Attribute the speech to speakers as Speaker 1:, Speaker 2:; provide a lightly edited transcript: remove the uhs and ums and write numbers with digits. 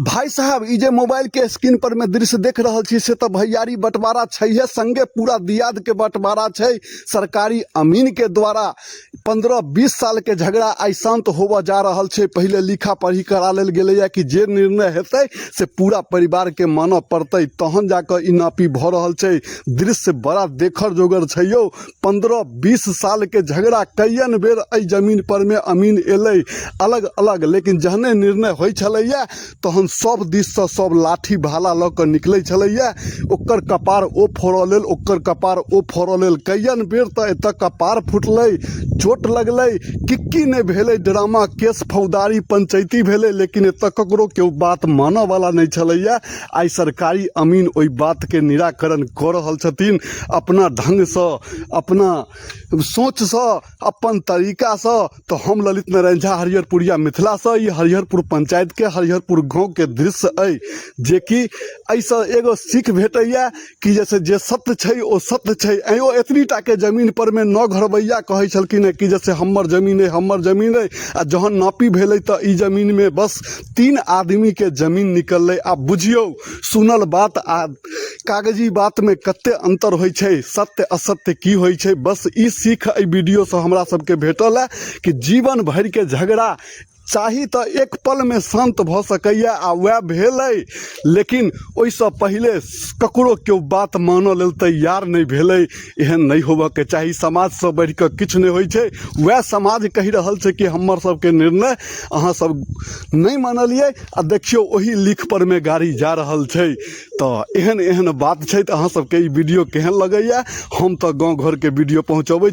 Speaker 1: भाई साहब ई जे मोबाइल के स्क्रीन पर में दृश्य देख रहा छी से तो भैयारी बंटवारा है संगे पूरा दियाद के बंटवारा है। सरकारी अमीन के द्वारा 15-20 साल के झगड़ा आई शांत होवा जा रहा है। पहले लिखा पढ़ी करा लेल गेलै कि जे निर्णय हेतै से पूरा परिवार के मानय पड़तै तहन जाकर ई नापी भ रहल छै। दृश्य बड़ा देखर जोगर छै यौ। 15-20 साल के झगड़ा कईयन बेर एहि जमीन पर में अमीन एलै अलग अलग, लेकिन जहने निर्णय होइ छलैया तहन सब दिस से सब लाठी भाला ल के निकलै छलैया। ओकर कपार ओ फोड़ऽ लेल, ओकर कपार ओ फोड़ऽ लेल। कईयन बेर तऽ एतऽ कपार फुटलै, चोट लगलै, किक्की नहीं भेलै, ड्रामा केस फौजदारी पंचायती भेलै, लेकिन एतऽ ककरो केओ बात मानऽ वाला नहीं छलैया। आई सरकारी अमीन ओई बात के निराकरण कऽ रहल छथिन अपना ढंग से, अपना सोच से, अपन तरीका से। तो हम ललित नारायण झा हरिहरपुरिया मिथिला से ई हरिहरपुर पंचायत के हरिहरपुर गाँव के दृश्य अइ जे कि ऐसा एगो सीख भेटैया कि जैसे जे सत्य छै ओ सत्य छै। आइयो एतनी टा के जमीन पर में 9 घरवैया कहै छलखिन कि जैसे हमर जमीन है आ जहन नापी भेलै तऽ ई जमीन में बस 3 आदमी के जमीन निकललै। आ बुझियौ सुनल बात आ कागजी बात में कते अंतर होइ छै, सत्य असत्य की होइ छै। बस ई सीख एहि वीडियो से हमरा सबके भेटल है कि जीवन भर के झगड़ा चाही तो एक पल में शांत भ सकैया आ वह भेलै, लेकिन ओइसे पहले ककरो केओ बात मानऽ लेल तैयार नहीं भेलै। एहन नहीं होबऽ के चाही। समाज से बढ़ के किछु नहीं होइ छै। वह समाज कहि रहल छै कि हमर सबके निर्णय अहाँ सब नहीं मानलियै आ देखियौ ओही लिख पर में गाड़ी जा रहल छै। तो एहन एहन बात छै। तो अहाँ सबके ई वीडियो केहन लगैया हम तो गाँव घर के वीडियो पहुँचबै